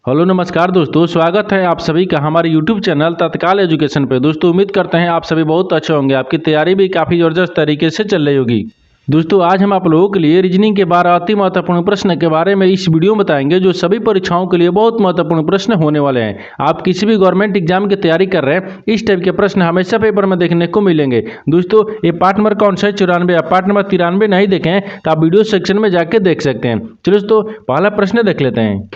Hello नमस्कार दोस्तों, स्वागत है आप सभी का हमारे यूट्यूब चैनल तत्काल एजुकेशन पे। दोस्तों उम्मीद करते हैं आप सभी बहुत अच्छे होंगे, आपकी तैयारी भी काफ़ी ज़बरदस्त तरीके से चल रही होगी। दोस्तों आज हम आप लोगों के लिए रीजनिंग के 12 अति महत्वपूर्ण प्रश्न के बारे में इस वीडियो में बताएंगे, जो सभी परीक्षाओं के लिए बहुत महत्वपूर्ण प्रश्न होने वाले हैं। आप किसी भी गवर्नमेंट एग्जाम की तैयारी कर रहे हैं, इस टाइप के प्रश्न हमेशा पेपर में देखने को मिलेंगे। दोस्तों ये पार्ट नंबर कौन सा है, 94 या पार्ट नंबर 93 नहीं देखें हैं तो आप वीडियो सेक्शन में जाके देख सकते हैं। चलो दोस्तों पहला प्रश्न देख लेते हैं।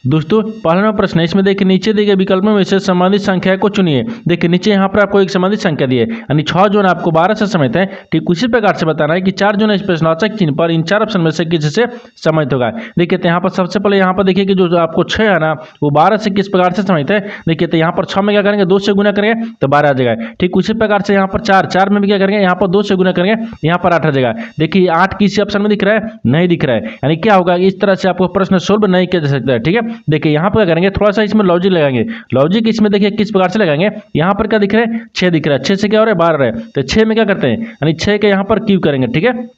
दोस्तों पहला नंबर प्रश्न है, इसमें देखिए नीचे दिए गए विकल्पों में से संबंधित संख्या को चुनिए। देखिए नीचे यहाँ पर आपको एक संबंधित संख्या दी है, यानी 6 जो है आपको 12 से समित है। ठीक उसी प्रकार से बताना है कि 4 जो है इस प्रश्नवाचक चिन्ह पर इन 4 ऑप्शन में से किसी से समित होगा। देखिए तो यहाँ पर सबसे पहले यहाँ पर देखिए कि जो आपको 6 है ना वो 12 से किस प्रकार से समित है। देखिए तो यहाँ पर 6 में क्या करेंगे, 2 से गुना करेंगे तो 12 आ जाएगा। ठीक उसी प्रकार से यहाँ पर 4 में भी क्या करेंगे, यहाँ पर 2 से गुना करेंगे, यहाँ पर 8 आ जाएगा। देखिए 8 किसी ऑप्शन में दिख रहा है, नहीं दिख रहा है, यानी क्या होगा, इस तरह से आपको प्रश्न सोल्व नहीं किया जा सकता है। ठीक है, देखिए यहाँ पर करेंगे थोड़ा सा इसमें लॉजिक लगाएंगे। लॉजिक इसमें देखिए किस प्रकार से लगाएंगे, यहाँ पर क्या दिख रहा है, 6 दिख रहा है, 6 से क्या हो रहा है, 12 है। तो 6 में क्या करते हैं, यानी 6 के यहाँ पर क्यू करेंगे। ठीक है,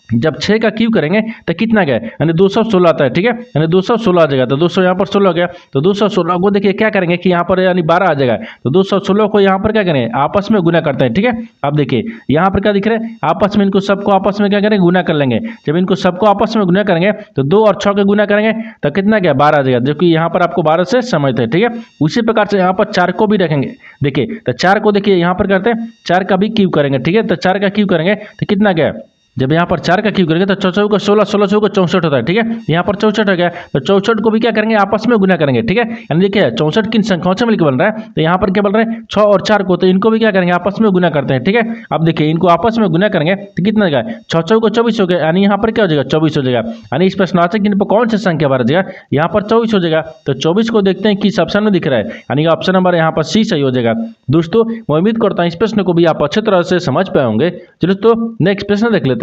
जब 6 का क्यू करेंगे तो कितना गया, यानी 216 आता है। ठीक है, यानी 216 आ जाएगा, तो 200 यहाँ पर 16 हो गया। तो 216 को देखिए क्या करेंगे कि यहाँ पर यानी 12 आ जाएगा, तो 216 को यहाँ पर क्या करेंगे, आपस में गुना करते हैं। ठीक है, अब देखिए यहाँ पर क्या दिख रहा है, आपस में इनको सबको आपस में क्या करेंगे, गुना कर लेंगे। जब इनको सबको आपस में गुना करेंगे तो 2 और 6 के गुना करेंगे तो कितना गया, 12 आ जाएगा, जो कि यहाँ पर आपको 12 से समित है। ठीक है, उसी प्रकार से यहाँ पर 4 को भी रखेंगे। देखिए तो 4 को देखिए यहाँ पर करते हैं, 4 का भी क्यू करेंगे। ठीक है, तो 4 का क्यू करेंगे तो कितना गया, जब यहाँ पर 4 का क्यू करेंगे तो 4 को 16, 16 को 64 होता है। ठीक है, यहाँ पर 64 हो गया, तो 64 को भी क्या करेंगे, आपस में गुना करेंगे। ठीक है, यानी देखिए 64 किन संख्याओं से मिलकर बन रहा है, तो यहाँ पर क्या बन रहा है, 6 और 4 को, तो इनको भी क्या करेंगे, आपस में गुना करते हैं। ठीक है, अब देखिए इनको आपस में गुना करेंगे तो कितना जाएगा, 6 को 24 हो गया, यानी यहाँ पर क्या हो जाएगा, 24 हो जाएगा। यानी इस प्रश्नार्थक चिन्ह पर कौन सी संख्या भर जाएगा, यहाँ पर 24 हो जाएगा। तो 24 को देखते हैं किस ऑप्शन में दिख रहा है, यानी ऑप्शन नंबर यहाँ पर सी सही हो जाएगा। दोस्तों मैं उम्मीद करता हूँ इस प्रश्न को भी आप अच्छे तरह से समझ पाए होंगे। चलो तो नेक्स्ट प्रश्न देख लेते हैं।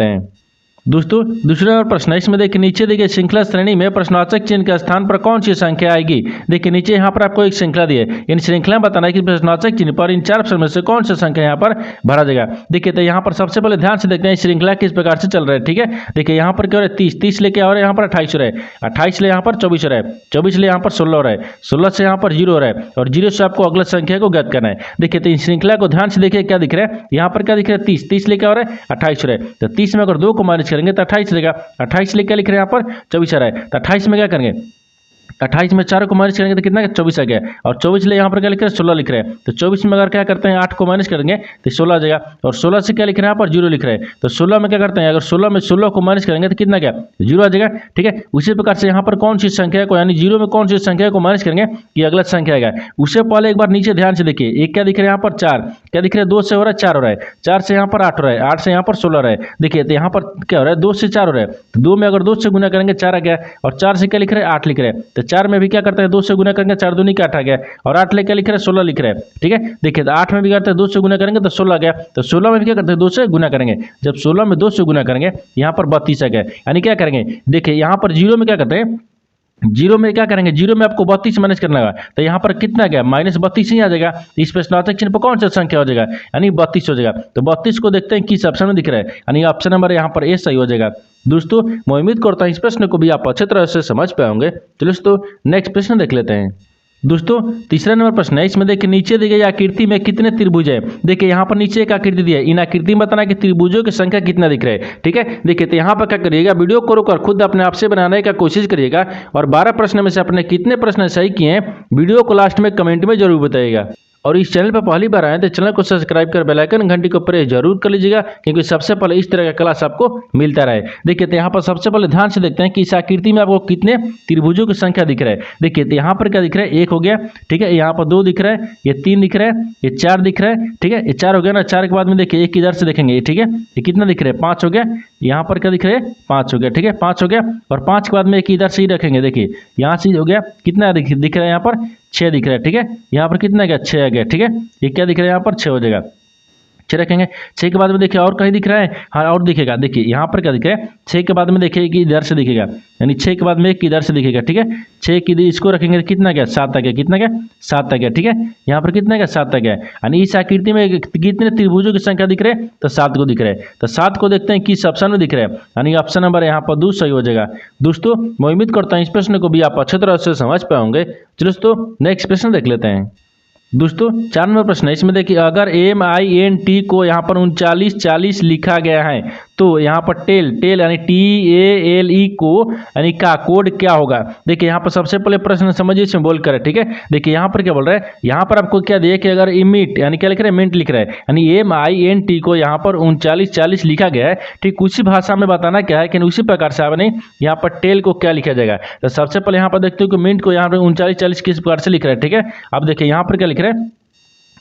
दोस्तों दूसरा नंबर प्रश्न है, इसमें देखिए नीचे दी गई श्रृंखला श्रेणी में प्रश्नवाचक चिन्ह के स्थान पर कौन सी संख्या आएगी। देखिए नीचे यहाँ पर आपको एक श्रृंखला दी है, इन श्रृंखला में बताना है कि प्रश्नवाचक चिन्ह पर इन 4 ऑप्शन में से कौन सी संख्या यहाँ पर भरा जाएगा। देखिए तो यहाँ पर सबसे पहले ध्यान से देखते हैं श्रृंखला किस प्रकार से चल रहा है। ठीक है, देखिए यहाँ पर क्या हो रहा है, 30 लेके आ रहा है, यहाँ पर 28 हो रहा है, 28 ले यहाँ पर 24 हो रहा है, 24 ले यहाँ पर 16 हो रहा है, 16 से यहाँ पर 0 हो रहा है, और 0 से आपको अगला संख्या को ज्ञात करना है। देखिए तो इन श्रृंखला को ध्यान से देखिए क्या दिख रहा है, यहाँ पर क्या दिख रहा है, 30 लेके आ रहा है, 28 हो रहा है। तो 30 में अगर 2 को माइनस करेंगे तो 28 लेगा, 28 लेके लिख रहे हैं यहाँ पर 24 आ रहा है। तो 28 में क्या करेंगे, 28 में 4 को माइनस करेंगे तो कितना 24 आ गया, और 24 ले यहाँ पर क्या लिख रहे हैं, 16 लिख रहे हैं। तो 24 में अगर क्या करते हैं, 8 को माइनस करेंगे तो 16 आ जाएगा, और 16 से क्या लिख रहे हैं, यहाँ पर 0 लिख रहे हैं। तो 16 में क्या करते हैं, अगर 16 में 16 को माइनस करेंगे तो कितना गया, 0 आ जाएगा। ठीक है, उसी प्रकार से यहाँ पर कौन सी संख्या को, यानी 0 में कौन सी संख्या को माइनस करेंगे कि अगला संख्या आएगा। उससे पहले एक बार नीचे ध्यान से देखिए, एक क्या दिख रहा है, यहाँ पर 4 क्या दिख रहा है, 2 से हो रहा है 4 हो रहा है, 4 से यहाँ पर 8 हो रहा है, 8 से यहाँ पर 16 हो रहा है। देखिए तो यहाँ पर क्या हो रहा है, 2 से 4 हो रहा है, तो 2 में अगर 2 से गुना करेंगे 4 आ गया, और 4 से क्या लिख रहे हैं, 8 लिख रहे हैं। तो 4 में भी क्या करते हैं, 2 से गुना करेंगे, 4 दूनी का 8 आ गया, और 8 लेके लिख रहे हैं 16 लिख रहे हैं। ठीक है, देखिए तो 8 में भी करते हैं 2 से गुना करेंगे तो 16 आ गया, तो 16 में भी क्या करते हैं, 2 से गुना करेंगे। जब 16 में 2 से गुना करेंगे यहाँ पर 32 आ गया, यानी क्या करेंगे, देखिए यहाँ पर 0 में क्या करते हैं, 0 में क्या करेंगे, 0 में आपको 32 माइनस करना होगा, तो यहाँ पर कितना गया, -32 ही आ जाएगा। तो इस प्रश्नार्थक चिन्ह पर कौन सा संख्या हो जाएगा, यानी 32 हो जाएगा। तो 32 को देखते हैं किस ऑप्शन में दिख रहा है, यानी ऑप्शन नंबर यहाँ पर ए सही हो जाएगा। दोस्तों मैं उम्मीद करता हूँ इस प्रश्न को भी आप अच्छे तरह से समझ पाए होंगे। चलो दोस्तों नेक्स्ट प्रश्न देख लेते हैं। दोस्तों तीसरा नंबर प्रश्न है, इसमें देखिए नीचे दी गई आकृति में कितने त्रिभुज है। देखिए यहाँ पर नीचे एक आकृति दी है, इन आकृति में बताना है कि त्रिभुजों की संख्या कितना दिख रहा है। ठीक है, देखिए तो यहाँ पर क्या करिएगा, वीडियो को रोककर खुद अपने आप से बनाने का कोशिश करिएगा, और 12 प्रश्न में से अपने कितने प्रश्न सही किए हैं वीडियो को लास्ट में कमेंट में जरूर बताइएगा। और इस चैनल पर पहली बार आए तो चैनल को सब्सक्राइब कर बेल आइकन घंटी को प्रेस जरूर कर लीजिएगा, क्योंकि सबसे पहले इस तरह का क्लास आपको मिलता रहे। देखिए तो यहाँ पर सबसे पहले ध्यान से देखते हैं कि इस आकृति में आपको कितने त्रिभुजों की संख्या दिख रहा है। देखिए तो यहाँ पर क्या दिख रहा है, 1 हो गया। ठीक है, यहाँ पर 2 दिख रहा है, ये 3 दिख रहा है, ये 4 दिख रहा है। ठीक है, ये 4 हो गया ना, 4 के बाद में देखिए एक इधर से देखेंगे। ठीक है, ये कितना दिख रहा है, 5 हो गया। यहाँ पर क्या दिख रहा है, 5 हो गया। ठीक है, 5 हो गया, और 5 के बाद में एक इधर से ही रखेंगे। देखिए यहाँ से हो गया, कितना दिख रहा है, यहाँ पर 6 दिख रहा है। ठीक है, यहाँ पर कितना गया, 6 आ गया। ठीक है, ये क्या दिख रहा है, यहाँ पर 6 हो जाएगा। 6 रखेंगे। 6 के बाद में देखिए और कहीं दिख रहा है, हाँ और दिखेगा। देखिए यहाँ पर क्या दिख रहा है, 6 के बाद में देखिए कि इधर से दिखेगा, यानी 6 के बाद में एक इधर से दिखेगा, ठीक है। 6 की इसको रखेंगे तो कितना क्या 7 आ गया, कितना क्या 7 आ गया, ठीक है। यहाँ पर कितना क्या 7 आ गया, यानी इस आकृति में कितने त्रिभुजों की संख्या दिख रहे हैं, तो 7 को दिख रहा है। तो 7 को देखते हैं किस ऑप्शन में दिख रहा है, यानी ऑप्शन नंबर यहाँ पर 2 सही हो जाएगा। दोस्तों मैं उम्मीद करता हूँ इस प्रश्न को भी आप अच्छी तरह से समझ पाओगे। चलो दोस्तों नेक्स्ट प्रश्न देख लेते हैं। दोस्तों 4 नंबर प्रश्न है, इसमें देखिए अगर MINT को यहाँ पर 3940 लिखा गया है तो यहाँ पर टेल यानी TALE को यानी का कोड क्या होगा। देखिए यहाँ पर सबसे पहले प्रश्न समझिए इसमें बोल कर, ठीक है। देखिए यहाँ पर क्या बोल रहा है, यहाँ पर आपको क्या दिया कि अगर इमिट यानी क्या लिख रहा है, मिंट लिख रहा है, यानी MINT को यहाँ पर 3940 लिखा गया है, ठीक उसी भाषा में बताना क्या है कि उसी प्रकार से आपने यहाँ पर टेल को क्या लिखा जाएगा। तो सबसे पहले यहाँ पर देखते हो कि मिंट को यहाँ पर 3940 किस प्रकार से लिख रहा है, ठीक है। अब देखिए यहाँ पर क्या लिख रहा है,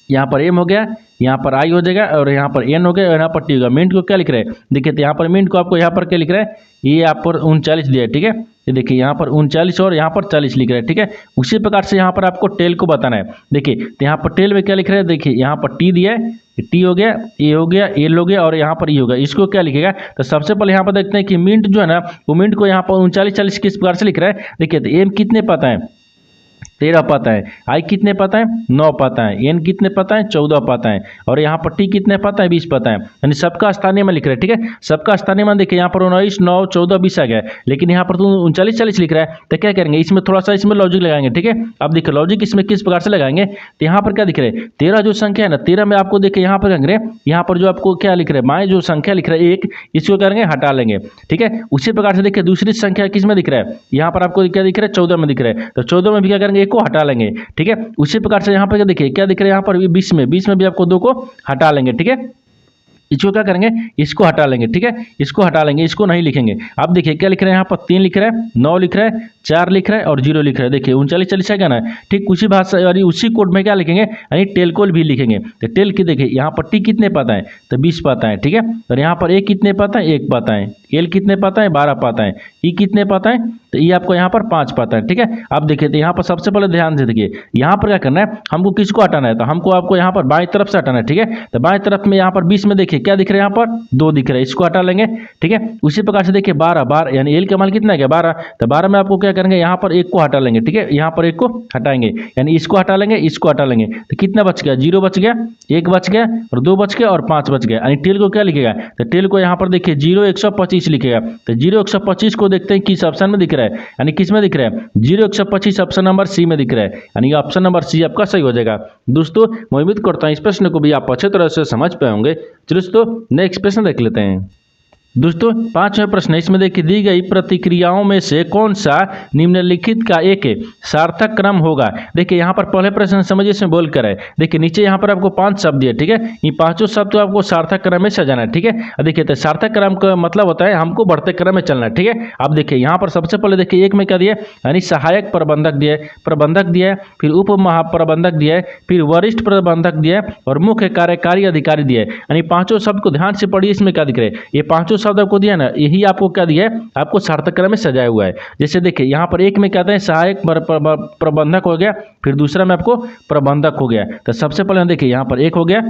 यहाँ पर M हो गया, यहाँ पर I हो जाएगा और यहाँ पर N हो गया और यहाँ पर T होगा। मिंट को क्या लिख रहे हैं, देखिए तो यहाँ पर मिंट को आपको यहाँ पर क्या लिख रहा है, ये आप पर 39 दिया है, ठीक है। ये देखिए यहाँ पर 39 और यहाँ पर 40 लिख रहा है, ठीक है। उसी प्रकार से यहाँ पर आपको टेल को बताना है। देखिए तो यहाँ पर टेल में क्या लिख रहा है, देखिए यहाँ पर T दिया है, T हो गया, A हो गया, L हो गया और यहाँ पर E होगा। इसको क्या लिखेगा, तो सबसे पहले यहाँ पर देखते हैं कि मिंट जो है ना, वो मिंट को यहाँ पर 3940 किस प्रकार से लिख रहा है। देखिए तो M कितने पता है, 13 पता है, I कितने पता है, 9 पता है, N कितने पता है, 14 पता है और यहाँ पर T कितने पता है, 20 पता है। यानी सबका स्थानीय मान लिख रहा है, ठीक है। सबका स्थानीय मान देखिए यहाँ पर 19, 9, 14, 20 आ गया, लेकिन यहाँ पर तो 3940 लिख रहा है। तो क्या करेंगे, इसमें थोड़ा सा इसमें लॉजिक लगाएंगे, ठीक है। अब देखिए लॉजिक इसमें किस प्रकार से लगाएंगे, तो यहाँ पर क्या दिख रहा है, 13 जो संख्या है ना, 13 में आपको देखिए यहाँ पर करेंगे, यहाँ पर जो आपको क्या लिख रहा है, माए जो संख्या लिख रहा है 1, इसको करेंगे हटा लेंगे, ठीक है। उसी प्रकार से देखिए दूसरी संख्या किस में दिख रहा है, यहाँ पर आपको क्या दिख रहा है, 14 में दिख रहा है। तो 14 में भी क्या करेंगे, 1 को हटा लेंगे, ठीक है। उसी प्रकार से यहाँ पर देखिए क्या दिख रहा है, यहाँ पर 20 में भी आपको 2 को हटा लेंगे, ठीक है। इसको क्या करेंगे, इसको हटा लेंगे, ठीक है। इसको हटा लेंगे, इसको नहीं लिखेंगे। अब देखिए क्या लिख रहे हैं, यहाँ पर 3 लिख रहा है, 9 लिख रहा है, 4 लिख रहा है और 0 लिख रहा है। देखिए 3940 है क्या ना, ठीक उसी भाषा यानी उसी कोड में क्या लिखेंगे, यानी टेल को भी लिखेंगे। तो टेल की देखिए यहाँ पर T कितने पता है, तो 20 पता है, ठीक है। और यहाँ पर A कितने पता है, 1 पता है, L कितने पता है, 12 पता है, E कितने पता है, तो E आपको यहाँ पर 5 पता है, ठीक है। अब देखिए तो यहाँ पर सबसे पहले ध्यान से देखिए यहाँ पर क्या करना है, हमको किसको हटाना है, तो हमको आपको यहाँ पर बाएं तरफ से हटाना है, ठीक है। तो बाएं तरफ में यहाँ पर 20 में देखिए क्या दिख रहा है, यहाँ पर 2 दिख रहा है, इसको हटा लेंगे, ठीक है। उसी प्रकार से देखिए 12 यानी L का मान कितना है 12, तो 12 में आपको क्या करेंगे, यहाँ पर 1 को हटा लेंगे, ठीक है। यहाँ पर 1 को हटाएंगे यानी इसको हटा लेंगे, इसको हटा लेंगे, तो कितना बच गया, 0 बच गया, 1 बच गया और 2 बच गया और 5 बच गया। यानी टेल को क्या लिखेगा, तो टेल को यहाँ पर देखिए 0 125 लिखेगा। तो 0 125 को देखते हैं किस ऑप्शन में दिख रहा है, यानी किस में दिख रहा है, 0 125 ऑप्शन नंबर C में दिख रहा है, यानी ऑप्शन नंबर C आपका सही हो जाएगा। दोस्तों मैं उम्मीद करता हूँ इस प्रश्न को भी आप अच्छे तरह से समझ पाएंगे। चलो दोस्तों नेक्स्ट प्रश्न देख लेते हैं। दोस्तों 5वां प्रश्न है, इसमें देखिए दी गई प्रतिक्रियाओं में से कौन सा निम्नलिखित का एक सार्थक क्रम होगा। देखिए यहाँ पर पहले प्रश्न समझिए इसमें बोल कर है, देखिए नीचे यहाँ पर आपको 5 शब्द दिए, ठीक है। ये 5 शब्द तो आपको सार्थक क्रम में सजाना है, ठीक है। अब देखिए तो सार्थक क्रम का मतलब होता है हमको बढ़ते क्रम में चलना है, ठीक है। अब देखिए यहाँ पर सबसे पहले देखिए 1 में क्या दिया, यानी सहायक प्रबंधक दिया है, प्रबंधक दिया है, फिर उप महाप्रबंधक दिया है, फिर वरिष्ठ प्रबंधक दिया है और मुख्य कार्यकारी अधिकारी दिया है। यानी 5 शब्द को ध्यान से पढ़िए, इसमें क्या दिख रहा है, ये 5 शब्द आपको दिया ना, यही आपको क्या दिया है, आपको सार्थक क्रम में सजाया हुआ है। जैसे देखिए यहाँ पर 1 में क्या था, सहायक प्रबंधक हो गया, फिर दूसरा में आपको प्रबंधक हो गया। तो सबसे पहले देखिए यहाँ पर 1 हो गया,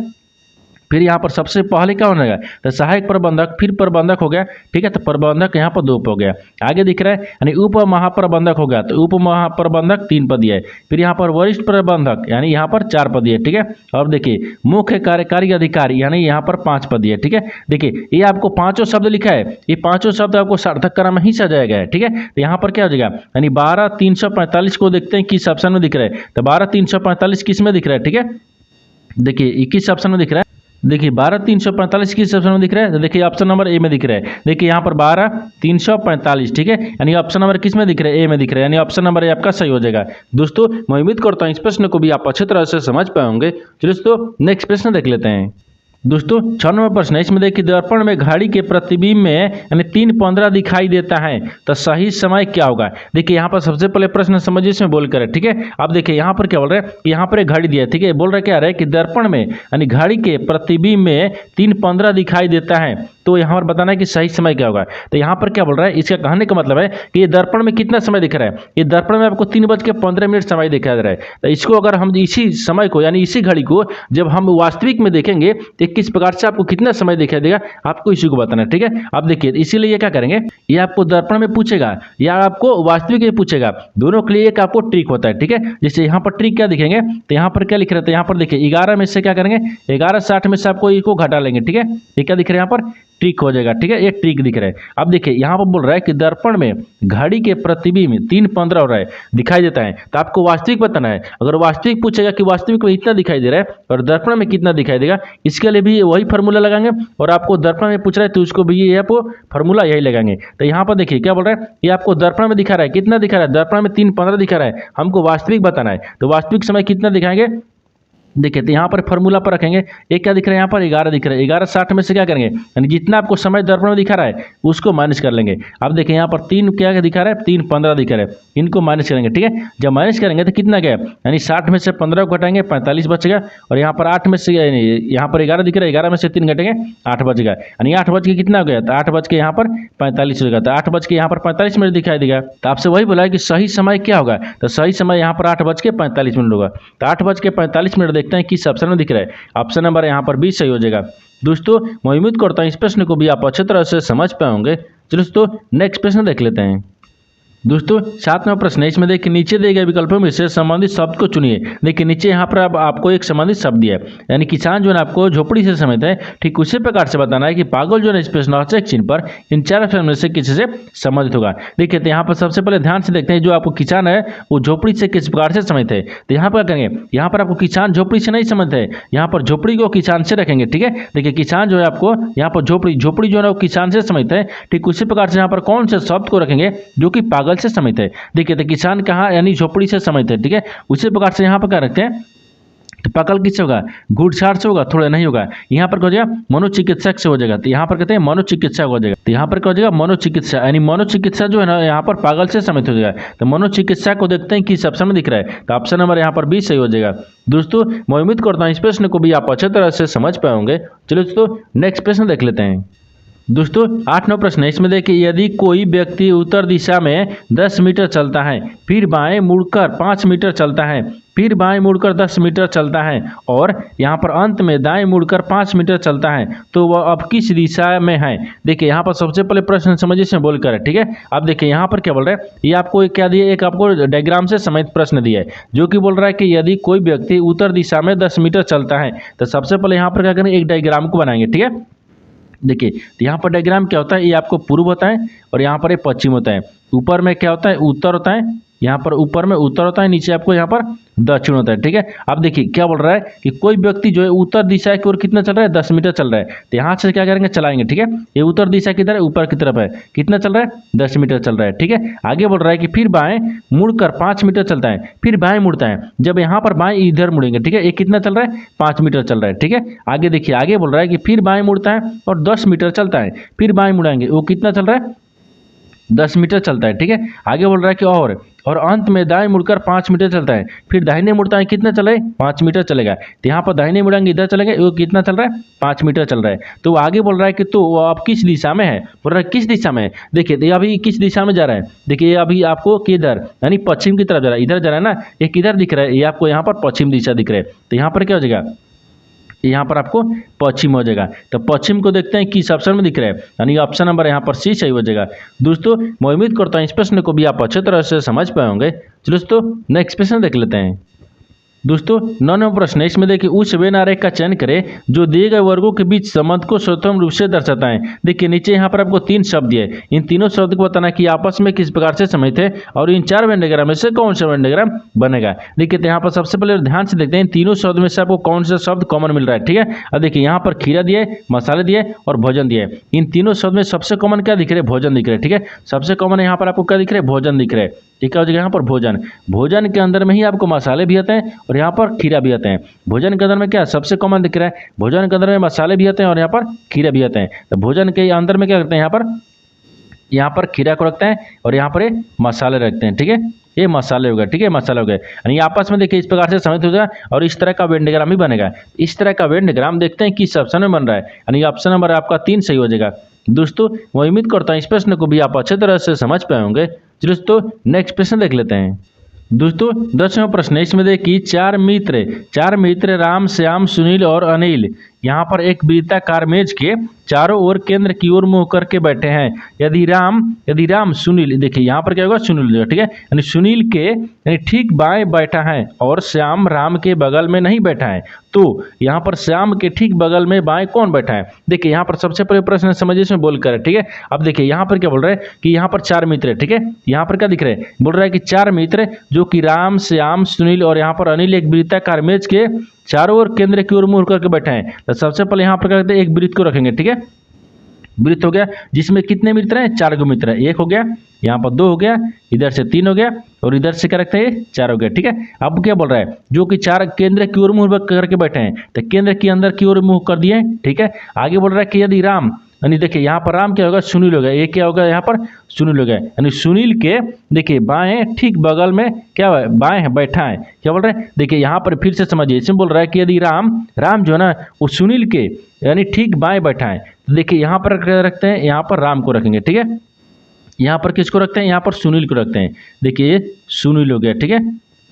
फिर यहाँ पर सबसे पहले क्या होने लगा, तो सहायक प्रबंधक, फिर प्रबंधक हो गया, ठीक है। तो प्रबंधक यहाँ पर 2 हो गया, आगे दिख रहा है यानी उप महाप्रबंधक हो गया, तो उप महाप्रबंधक 3 पद दिया है, फिर यहाँ पर वरिष्ठ प्रबंधक यानी यहाँ पर 4 पद दिए, ठीक है। और देखिए मुख्य कार्यकारी अधिकारी यानी यहाँ पर 5 पद दिए, ठीक है। देखिए ये आपको 5 शब्द लिखा है, ये 5 शब्द आपको सार्थक क्रम में ही सजाया गया है, ठीक है। तो यहाँ पर क्या हो जाएगा, यानी 12345 को देखते हैं किस ऑप्शन में दिख रहा है, तो 12345 किस में दिख रहा है, ठीक है। देखिए 21 ऑप्शन में दिख रहा है, देखिए 12345 किस ऑप्शन में दिख रहा है, तो देखिए ऑप्शन नंबर A में दिख रहा है। देखिए यहाँ पर 12345, ठीक है, यानी ऑप्शन नंबर किस में दिख रहा है, A में दिख रहा है, यानी ऑप्शन नंबर A आपका सही हो जाएगा। दोस्तों मैं उम्मीद करता हूँ इस प्रश्न को भी आप अच्छी तरह से समझ पाएंगे। चलिए दोस्तों नेक्स्ट प्रश्न देख लेते हैं। दोस्तों 6 नंबर प्रश्न है, इसमें देखिए दर्पण में घड़ी के प्रतिबिंब में यानी 3:15 दिखाई देता है, तो सही समय क्या होगा। देखिए यहाँ पर सबसे पहले प्रश्न समझिए इसमें बोल कर, ठीक है। अब देखिए यहाँ पर क्या बोल रहे हैं, यहाँ पर एक घड़ी दिया है, ठीक है। बोल रहे क्या रहे कि दर्पण में यानी घड़ी के प्रतिबिंब में 3:15 दिखाई देता है, तो यहाँ पर बताना है कि सही समय क्या होगा। तो यहाँ पर क्या बोल रहा है, इसका कहने का मतलब है कि ये दर्पण में कितना समय दिख रहा है, ये दर्पण में आपको 3:15 समय दिखाई दे रहा है। तो इसको अगर हम इसी समय को यानी इसी घड़ी को जब हम वास्तविक में देखेंगे तो किस प्रकार से आपको कितना समय दिखाई देगा आपको इसी को बताना है, ठीक है। अब देखिए इसीलिए क्या करेंगे, ये आपको दर्पण में पूछेगा या आपको वास्तविक में पूछेगा, दोनों के लिए एक आपको ट्रिक होता है, ठीक है। जैसे यहाँ पर ट्रिक क्या दिखेंगे, तो यहाँ पर क्या लिख रहे थे, यहाँ पर देखिए 11 में से क्या करेंगे, 11/60 में से आपको ये को घटा लेंगे, ठीक है। ये क्या दिख रहा है यहाँ पर, ट्रिक हो जाएगा, ठीक है। ये ट्रिक दिख रहा है। अब देखिए यहाँ पर बोल रहा है कि दर्पण में घड़ी के प्रतिबिंब 3:15 हो रहा है, दिखाई देता है, तो आपको वास्तविक बताना है। अगर वास्तविक पूछेगा कि वास्तविक में इतना दिखाई दे रहा है और दर्पण में कितना दिखाई देगा, इसके लिए भी वही फार्मूला लगाएंगे। और आपको दर्पण में पूछ रहा है तो उसको भी ये आपको फार्मूला यही लगाएंगे। तो यहाँ पर देखिए क्या बोल रहा है, ये आपको दर्पण में दिखा रहा है, कितना दिखा रहा है, दर्पण में 3:15 दिखा रहा है, हमको वास्तविक बताना है। तो वास्तविक समय कितना दिखाएंगे, देखिए तो यहाँ पर फार्मूला पर रखेंगे, एक क्या दिख रहा है यहाँ पर 11 दिख रहा है, 11/60 में से क्या करेंगे, यानी जितना आपको समय दर्पण में दिखा रहा है उसको माइनस कर लेंगे। अब देखिए यहाँ पर 3 क्या दिखा रहा है, 3:15 दिखा रहा है, इनको माइनस करेंगे, ठीक है। जब माइनस करेंगे तो कितना गया, यानी 60 में से 15 को घटाएंगे 45 बचेगा। और यहाँ पर 8 में से, यहाँ पर 11 दिख रहा है, 11 में से 3 घटेंगे 8 बचेगा, यानी 8 बज के कितना हो गया, तो 8 बज के यहाँ पर 45 होगा, तो 8 बज के यहाँ पर 45 मिनट दिखाई देगा। तो आपसे वही बोला है कि सही समय क्या होगा, तो सही समय यहाँ पर 8:45 होगा। तो 8:45 देखते हैं किस ऑप्शन में दिख रहा है, ऑप्शन नंबर यहाँ पर 20 सही हो जाएगा। दोस्तों मैं उम्मीद करता हूँ इस प्रश्न को भी आप अच्छी तरह से समझ पाए होंगे। चलो दोस्तों नेक्स्ट प्रश्न देख लेते हैं। दोस्तों 7वां प्रश्न है, इसमें देखिए नीचे दिए गए विकल्पों में से संबंधित शब्द को चुनिए। देखिए नीचे यहाँ पर आपको एक संबंधित शब्द दिया है, यानी किसान जो है आपको झोपड़ी से समझते हैं, ठीक उसी प्रकार से बताना है कि पागल जो है इस प्रश्नार्थक चिन्ह पर इन 4 ऑप्शन में से किसी से संबंधित होगा। देखिए तो यहाँ पर सबसे पहले ध्यान से देखते हैं, जो आपको किसान है वो झोपड़ी से किस प्रकार से समझते हैं। तो यहाँ पर क्या करेंगे, यहाँ पर आपको किसान झोपड़ी से नहीं समझते हैं, यहाँ पर झोपड़ी को किसान से रखेंगे, ठीक है। देखिए किसान जो है आपको यहाँ पर झोपड़ी जो है वो किसान से समझते हैं, ठीक उसी प्रकार से यहाँ पर कौन से शब्द को रखेंगे जो कि पागल से समझते हैं। देखिए तो किसान कहाँ, यानी झोपड़ी से समझते हैं, ठीक है। उसी प्रकार से यहाँ पर क्या रखते हैं, तो पागल किससे होगा, घुड़छाड़ से होगा, थोड़ा नहीं होगा। यहाँ पर क्या हो जाएगा, मनोचिकित्सक से हो जाएगा, तो यहाँ पर कहते हैं मनोचिकित्सक हो जाएगा। तो यहाँ पर क्या हो जाएगा, मनोचिकित्सा, यानी मनोचिकित्सा जो है ना यहाँ पर पागल से समझ हो जाएगा। तो मनोचिकित्सा को देखते हैं किस ऑप्शन में दिख रहा है, तो ऑप्शन नंबर यहाँ पर 20 सही हो जाएगा। दोस्तों मैं उम्मीद करता हूँ इस प्रश्न को भी आप अच्छे तरह से समझ पाए होंगे। चलो दोस्तों नेक्स्ट प्रश्न देख लेते हैं। दोस्तों 8वां प्रश्न है, इसमें देखिए यदि कोई व्यक्ति उत्तर दिशा में 10 मीटर चलता है, फिर बाएं मुड़कर 5 मीटर चलता है, फिर बाएं मुड़कर 10 मीटर चलता है और यहाँ पर अंत में दाएं मुड़कर 5 मीटर चलता है, तो वह अब किस दिशा में है। देखिए यहाँ पर सबसे पहले प्रश्न समझिए इसमें बोल कर है, ठीक है। अब देखिए यहाँ पर क्या बोल रहा है, ये आपको क्या दिया, एक आपको डायग्राम से समेत प्रश्न दिया है, जो कि बोल रहा है कि यदि कोई व्यक्ति उत्तर दिशा में 10 मीटर चलता है, तो सबसे पहले यहाँ पर क्या करेंगे, एक डायग्राम को बनाएंगे, ठीक है। देखिए तो यहाँ पर डायग्राम क्या होता है, ये आपको पूर्व होता है और यहाँ पर ये पश्चिम होता है। ऊपर में क्या होता है, उत्तर होता है, यहाँ पर ऊपर में उत्तर होता है, नीचे आपको यहाँ पर दक्षिण होता है, ठीक है। अब देखिए क्या बोल रहा है कि कोई व्यक्ति जो है उत्तर दिशा की ओर कितना चल रहा है, 10 मीटर चल रहा है। तो यहाँ से क्या करेंगे, चलाएंगे, ठीक है। ये उत्तर दिशा किधर है, ऊपर की तरफ है, कितना चल रहा है, 10 मीटर चल रहा है, ठीक है। आगे बोल रहा है कि फिर बाएं मुड़कर 5 मीटर चलता है, फिर बाएं मुड़ता है, जब यहाँ पर बाएं इधर मुड़ेंगे, ठीक है। ये कितना चल रहा है, 5 मीटर चल रहा है, ठीक है। आगे देखिए आगे बोल रहा है कि फिर बाएं मुड़ता है और 10 मीटर चलता है, फिर बाएं मुड़ाएंगे, वो कितना चल रहा है, 10 मीटर चलता है, ठीक है। आगे बोल रहा है कि और अंत में दाएं मुड़कर 5 मीटर चलता है, फिर दाहिने मुड़ता है, कितना चले, 5 मीटर चलेगा। तो यहाँ पर दाहिने मुड़ेंगे, इधर चलेगा, वो कितना चल रहा है, 5 मीटर चल रहा है। तो आगे बोल रहा है कि तो वो अब किस दिशा में है, बोल रहा है किस दिशा में है। देखिए ये अभी किस दिशा में जा रहा है, देखिए ये अभी आपको किधर, यानी पश्चिम की तरफ जा रहा है, इधर जा रहा है ना, ये किधर दिख रहा है, ये आपको यहाँ पर पश्चिम दिशा दिख रहा है। तो यहाँ पर क्या हो जाएगा, यहाँ पर आपको पश्चिम हो जाएगा। तो पश्चिम को देखते हैं किस ऑप्शन में दिख रहा है, यानी ऑप्शन नंबर यहाँ पर सी सही हो जाएगा। दोस्तों मैं उम्मीद करता हूँ इस प्रश्न को भी आप अच्छे तरह से समझ पाए होंगे। चलो दोस्तों नेक्स्ट प्रश्न देख लेते हैं। दोस्तों 9वां प्रश्न है, इसमें देखिए उस वेन आरेख का चयन करें जो दिए गए वर्गों के बीच संबंध को स्वतंत्र रूप से दर्शाता है। देखिए नीचे यहाँ पर आपको 3 शब्द दिए, इन तीनों शब्द को बताना कि आपस में किस प्रकार से समझ थे और इन 4 वेन डायग्राम में से कौन सा वेन डायग्राम बनेगा। देखिए तो यहाँ पर सबसे पहले ध्यान से देखते हैं इन तीनों शब्द में से आपको कौन सा शब्द कॉमन मिल रहा है, ठीक है। अब देखिए यहाँ पर खीरा दिए, मसाले दिए और भोजन दिए। इन तीनों शब्द में सबसे कॉमन क्या दिख रहा है, भोजन दिख रहा है, ठीक है। सबसे कॉमन यहाँ पर आपको क्या दिख रहा है, भोजन दिख रहा है। ठीक है, यहाँ पर भोजन, भोजन के अंदर में ही आपको मसाले भी आते हैं और यहाँ पर खीरा भी आते हैं। भोजन के अंदर में क्या सबसे कॉमन दिख रहा है, भोजन के अंदर में मसाले भी आते हैं और यहाँ पर खीरा भी आते हैं। तो भोजन के अंदर में क्या करते हैं, यहाँ पर खीरा को रखते हैं और यहाँ पर मसाले रखते हैं, ठीक है। ये मसाले हो गए, ठीक है, मसाले हो गए, यानी आपस में देखिए इस प्रकार से समझ हो जाए और इस तरह का वेन डायग्राम ही बनेगा। इस तरह का वेन डायग्राम देखते हैं किस ऑप्शन में बन रहा है, यानी ऑप्शन नंबर आपका 3 सही हो जाएगा। दोस्तों मैं उम्मीद करता हूँ इस प्रश्न को भी आप अच्छे तरह से समझ पाए होंगे। दोस्तों नेक्स्ट प्रश्न देख लेते हैं। दोस्तों 10वां प्रश्न है, इसमें देखिए चार मित्र राम, श्याम, सुनील और अनिल यहाँ पर एक वृत्ताकार मेज के चारों ओर केंद्र की ओर मुंह करके बैठे हैं। यदि राम सुनील, देखिए यहाँ पर क्या होगा, सुनील, ठीक है, यानी सुनील के यानी ठीक बाएं बैठा है और श्याम राम के बगल में नहीं बैठा है, तो यहाँ पर श्याम के ठीक बगल में बाएं कौन बैठा है। देखिए यहाँ पर सबसे पहले प्रश्न समझिए, इसमें बोल कर, ठीक है। अब देखिए यहाँ पर क्या बोल रहा है कि यहाँ पर चार मित्र है, ठीक है। यहाँ पर क्या दिख रहा है, बोल रहा है कि चार मित्र जो कि राम, श्याम, सुनील और यहाँ पर अनिल एक वृत्ताकार मेज के चारों ओर केंद्र की ओर मुड़ करके बैठे हैं। तो सबसे पहले यहाँ पर क्या करते हैं, एक वृत्त को रखेंगे, ठीक है। वृत्त हो गया जिसमें कितने मित्र हैं, चार गो मित्र है, एक हो गया, यहाँ पर दो हो गया, इधर से तीन हो गया और इधर से क्या रखते हैं, चार हो गया, ठीक है। अब क्या बोल रहा है, जो कि चार केंद्र की ओर मुंह करके बैठे हैं, तो केंद्र के अंदर की ओर मुंह कर दिए, ठीक है। आगे बोल रहा है कि यदि राम, यानी देखिए यहाँ पर राम क्या होगा, सुनील होगा, ये क्या होगा, यहाँ पर सुनील होगा, यानी सुनील के देखिए बाएं ठीक बगल में क्या है, बाएं है, बैठा है। क्या बोल रहे हैं, देखिए यहाँ पर फिर से समझिए, इसमें बोल रहा है कि यदि राम जो है ना वो सुनील के यानी ठीक बाएं बैठा है, तो देखिए यहाँ पर रखते हैं, यहाँ पर राम को रखेंगे, ठीक है। यहाँ पर किसको रखते हैं, यहाँ पर सुनील को रखते हैं। देखिए ये सुनील हो गया, ठीक है,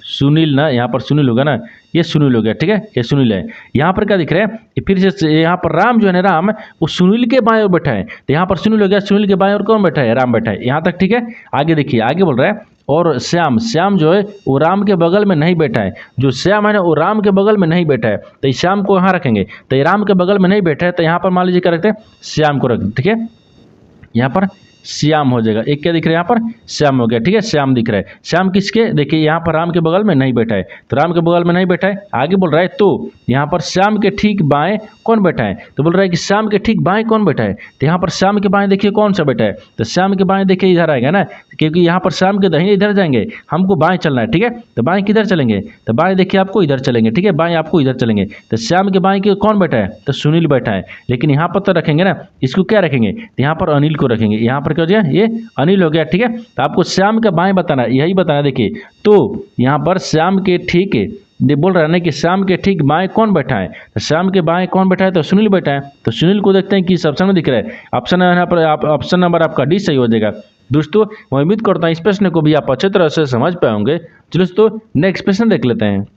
सुनील ना, यहाँ पर सुनील होगा ना, ये सुनील हो गया, ठीक है, ये सुनील है। यहाँ पर क्या दिख रहा है, फिर से यहाँ पर राम जो है ना, राम वो सुनील के बाएं ओर बैठा है, तो यहाँ पर सुनील हो गया, सुनील के बाएं ओर कौन बैठा है, राम बैठा है, यहाँ तक, ठीक है। आगे देखिए, आगे बोल रहा है और श्याम जो है वो राम के बगल में नहीं बैठा है, जो श्याम है ना वो राम के बगल में नहीं बैठा है, तो इस श्याम को यहाँ रखेंगे, तो ये राम के बगल में नहीं बैठा है, तो यहाँ पर मान लीजिए क्या रखते हैं, श्याम को रखें, ठीक है। यहाँ पर श्याम हो जाएगा, एक क्या दिख रहा है, यहाँ पर श्याम हो गया, ठीक है, श्याम दिख रहा है। श्याम किसके, देखिए यहाँ पर राम के बगल में नहीं बैठा है, तो राम के बगल में नहीं बैठा है। आगे बोल रहा है तो यहाँ पर श्याम के ठीक बाएं कौन बैठा है, तो बोल रहा है कि श्याम के ठीक बाएं कौन बैठा है, तो यहाँ पर श्याम के बाएं देखिए कौन सा बैठा है, तो श्याम के बाएं देखिए इधर आएगा ना, क्योंकि यहाँ पर श्याम के दाहिने इधर जाएंगे, हमको बाएं चलना है, ठीक है। तो बाएं किधर चलेंगे, तो बाएं देखिए आपको इधर चलेंगे, ठीक है, बाएं आपको इधर चलेंगे, तो श्याम के बाएं के कौन बैठा है, तो सुनील बैठा है। लेकिन यहाँ पर तो रखेंगे ना, इसको क्या रखेंगे, तो यहाँ पर अनिल को रखेंगे, यहाँ पर क्या हो जाए, ये अनिल हो गया, ठीक है। तो आपको श्याम का बाएं बताना, यही बताना। देखिए तो यहाँ पर श्याम के ठीक बोल रहा है ना कि श्याम के ठीक बाएं कौन बैठा है, तो श्याम के बाएं कौन बैठा है, तो सुनील बैठा है। तो सुनील को देखते हैं कि इस ऑप्शन में दिख रहा है, ऑप्शन यहाँ पर ऑप्शन नंबर आपका डी सही हो जाएगा। दोस्तों मैं उम्मीद करता हूँ इस प्रश्न को भी आप अच्छे तरह से समझ पाएंगे। चलो दोस्तों नेक्स्ट प्रश्न देख लेते हैं।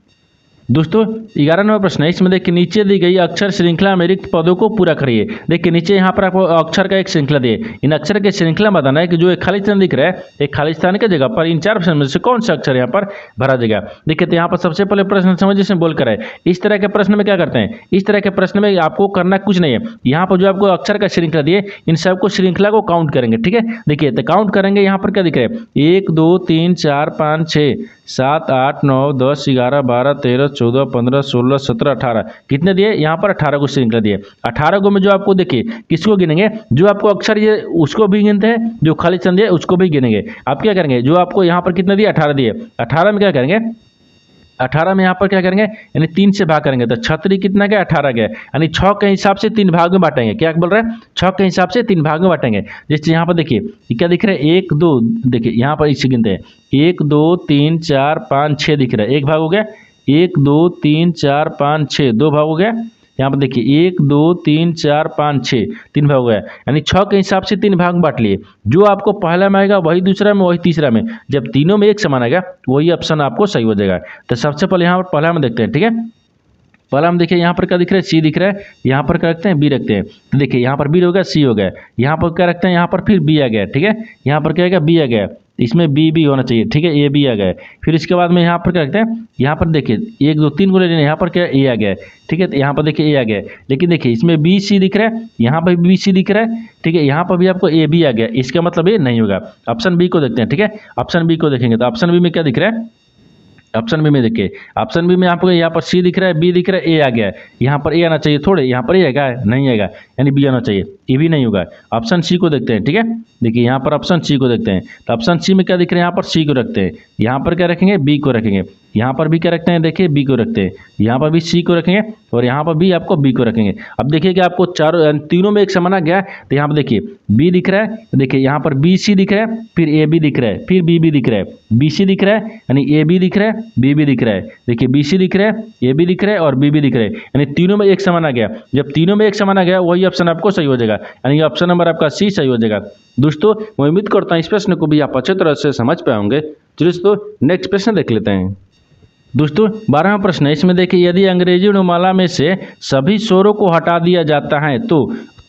दोस्तों 11 नंबर प्रश्न है, इसमें देखिए नीचे दी गई अक्षर श्रृंखला में रिक्त पदों को पूरा करिए। देखिए नीचे यहाँ पर आपको अक्षर का एक श्रृंखला दिए, इन अक्षर के श्रृंखला बताना है कि जो एक खाली स्थान दिख रहा है, एक खाली स्थान की जगह पर इन चार ऑप्शन में से कौन सा अक्षर यहाँ पर भरा जाएगा। देखिए तो यहाँ पर सबसे पहले प्रश्न समझ जिसमें बोल कर है, इस तरह के प्रश्न में क्या करते हैं, इस तरह के प्रश्न में आपको करना कुछ नहीं है, यहाँ पर जो आपको अक्षर का श्रृंखला दिए इन सबको श्रृंखला को काउंट करेंगे, ठीक है। देखिए तो काउंट करेंगे, यहाँ पर क्या दिख रहा है, 1 2 3 4 5 6 7 8 9 10 11 12 13 14 15 16 17 18 कितने दिए, यहाँ पर 18 को श्रृंखला दिए। 18 को में जो आपको देखिए किसको गिनेंगे, जो आपको अक्षर ये उसको भी गिनते हैं, जो खाली स्थान दिए उसको भी गिनेंगे। आप क्या करेंगे, जो आपको यहाँ पर कितने दिए 18 दिए, 18 में क्या करेंगे, 18 में यहाँ पर क्या करेंगे, यानी 3 से भाग करेंगे, तो 36 कितना गया 18 गया, यानी 6 के हिसाब से 3 भाग में बांटेंगे। क्या बोल रहे हैं, 6 के हिसाब से 3 भाग में बांटेंगे। जैसे यहाँ पर देखिए क्या दिख रहा है, 1 2, देखिए यहाँ पर इसे गिनते हैं, 1 2 3 4 5 6 दिख रहा है, एक भाग हो गया, 1 2 3 4 5 6 दो भाग हो गया। यहाँ पर देखिए 1 2 3 4 5 6 3 भाग हो गया, यानी 6 के हिसाब से 3 भाग बांट लिए। जो आपको पहला में आएगा वही दूसरा में, वही तीसरा में, जब तीनों में एक समान आएगा वही ऑप्शन आपको सही हो जाएगा। तो सबसे पहले यहाँ पर पहला में देखते हैं, ठीक है। पहला हम देखिए यहाँ पर क्या दिख रहा है, सी दिख रहा है, यहाँ पर क्या रखते हैं, बी रखते हैं। तो देखिए यहाँ पर बी हो गया, सी हो गया, यहाँ पर क्या रखते हैं, यहाँ पर फिर बी आ गया, ठीक है। यहाँ पर क्या आ गया, बी आ गया, इसमें बी भी होना चाहिए, ठीक है, ए बी आ गया। फिर इसके बाद में यहाँ पर क्या रखते हैं, यहाँ पर देखिए 1 2 3 को ले लेना, यहाँ पर क्या ए आ गया, ठीक है। तो यहाँ पर देखिए ए आ गया, लेकिन देखिए इसमें बी सी दिख रहा है, यहाँ पर बी सी दिख रहा है, ठीक है। यहाँ पर भी आपको ए बी आ गया, इसका मतलब ये नहीं होगा। ऑप्शन बी को देखते हैं, ठीक है। ऑप्शन बी को देखेंगे तो ऑप्शन बी में क्या दिख रहा है, ऑप्शन बी में देखिए, ऑप्शन बी में आपको यहाँ पर सी दिख रहा है, बी दिख रहा है, ए आ गया है, यहाँ पर ए आना चाहिए, थोड़े यहाँ पर ए आएगा, नहीं आएगा, यानी बी आना चाहिए, ए भी नहीं होगा। ऑप्शन सी को देखते हैं, ठीक है। देखिए यहाँ पर ऑप्शन सी को देखते हैं, तो ऑप्शन सी में क्या दिख रहा है, यहाँ पर सी को रखते हैं, यहाँ पर क्या रखेंगे, बी को रखेंगे, यहाँ पर भी क्या रखते हैं, देखिए बी को रखते हैं, यहाँ पर भी सी को रखेंगे और यहाँ पर भी आपको बी को रखेंगे। अब देखिए कि आपको चारों तीनों में एक समान आ गया, तो यहाँ पर देखिए बी दिख रहा है, देखिए यहाँ पर बी सी दिख रहा है, फिर ए बी दिख रहा है, फिर बी बी दिख रहा है, बी सी दिख रहा है, यानी ए बी दिख रहा है, बी बी दिख रहा है, देखिए बी सी दिख रहा है, ए बी दिख रहा है और बी बी दिख रहा है, यानी तीनों में एक समान आ गया। जब तीनों में एक समान आ गया वही ऑप्शन आपको सही हो जाएगा, यानी ऑप्शन नंबर आपका सी सही हो जाएगा। दोस्तों मैं उम्मीद करता हूँ इस प्रश्न को भी आप अच्छे तरह से समझ पाए होंगे। चलिए दोस्तों नेक्स्ट प्रश्न देख लेते हैं। दोस्तों 12वां प्रश्न है, इसमें देखिए यदि अंग्रेजी वर्णमाला में से सभी स्वरों को हटा दिया जाता है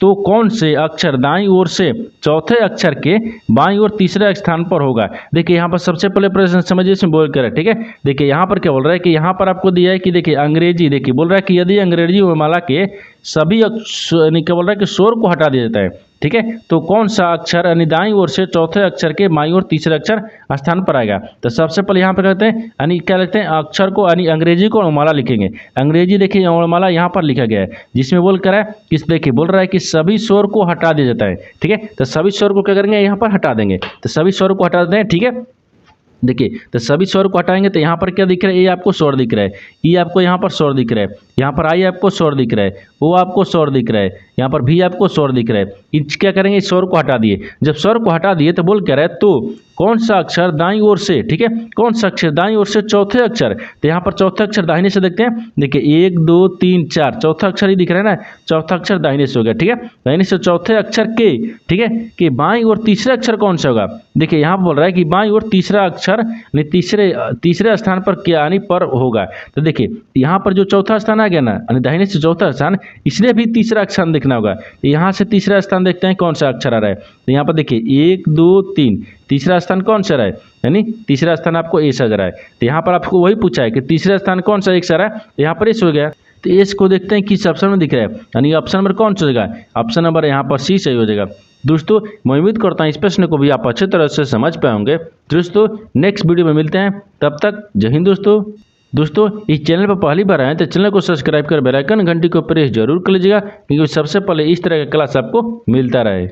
तो कौन से अक्षर दाईं ओर से चौथे अक्षर के बाईं ओर तीसरे स्थान पर होगा। देखिए यहाँ पर सबसे पहले प्रश्न समझिए इसमें बोल कर, ठीक है। देखिए यहाँ पर क्या बोल रहा है कि यहाँ पर आपको दिया है कि देखिए अंग्रेजी, देखिए बोल रहा है कि यदि अंग्रेजी वर्णमाला के सभी क्या बोल रहा है कि स्वर को हटा दिया जाता है, ठीक है, तो कौन सा अक्षर यानी दाईं ओर से चौथे अक्षर के बाईं ओर तीसरे अक्षर स्थान पर आएगा। तो सबसे पहले यहाँ पर कहते हैं यानी क्या लिखते हैं, अक्षर को यानी अंग्रेजी को वर्णमाला लिखेंगे। अंग्रेजी देखिए वर्णमाला यहाँ पर लिखा गया है जिसमें बोल कर है किस, देखिए बोल रहा है कि सभी स्वर को हटा दिया जाता है, ठीक है। तो सभी स्वर को क्या करेंगे, यहाँ पर हटा देंगे। तो सभी स्वर को हटा देते हैं, ठीक है। देखिए तो सभी स्वर को हटाएंगे तो यहाँ पर क्या दिख रहा है, ए आपको स्वर दिख रहा है, ई आपको यहाँ पर स्वर दिख रहा है, यहाँ पर आई आपको स्वर दिख रहा है, ओ आपको स्वर दिख रहा है, यहाँ पर भी आपको स्वर दिख रहा है। इस क्या करेंगे, इस स्वर को हटा दिए। जब स्वर को हटा दिए तो बोल क्या रहा है, तो कौन सा अक्षर दाईं ओर से, ठीक है, कौन सा अक्षर दाईं ओर से चौथे अक्षर। तो यहाँ पर चौथा अक्षर दाहिने से देखते हैं, देखिए 1 2 3 4 चौथा अक्षर ही दिख रहा है ना, चौथा अक्षर दाहिने से हो गया, ठीक है। दाहिने से चौथे अक्षर के, ठीक है, कि बाईं ओर तीसरा अक्षर कौन सा होगा। देखिए यहाँ बोल रहा है कि बाईं ओर तीसरा अक्षर तीसरे स्थान पर क्या यानी पर होगा। तो देखिए यहाँ पर जो चौथा स्थान आ गया ना, यानी दाहिने से चौथा स्थान, इसलिए भी तीसरा अक्षर दिखना होगा। यहाँ से तीसरा स्थान देखते हैं कौन सा अक्षर आ रहा है। तो यहाँ पर देखिए 1 2 3 तीसरा स्थान कौन सा रहा है, यानी तीसरा स्थान आपको एस आ रहा है। तो यहाँ पर आपको वही पूछा है कि तीसरा स्थान कौन सा एक सा रहा है, तो यहाँ पर एस हो गया। तो एस को देखते हैं किस ऑप्शन में दिख रहा है, यानी ऑप्शन नंबर कौन सा होगा, ऑप्शन नंबर यहाँ पर सी सही हो जाएगा। दोस्तों मैं उम्मीद करता हूँ इस प्रश्न को भी आप अच्छे तरह से समझ पाए होंगे। दोस्तों नेक्स्ट वीडियो में मिलते हैं, तब तक जय हिंद। दोस्तों इस चैनल पर पहली बार आए तो चैनल को सब्सक्राइब कर बेल आइकन घंटी को प्रेस जरूर कर लीजिएगा, क्योंकि सबसे पहले इस तरह का क्लास आपको मिलता रहे।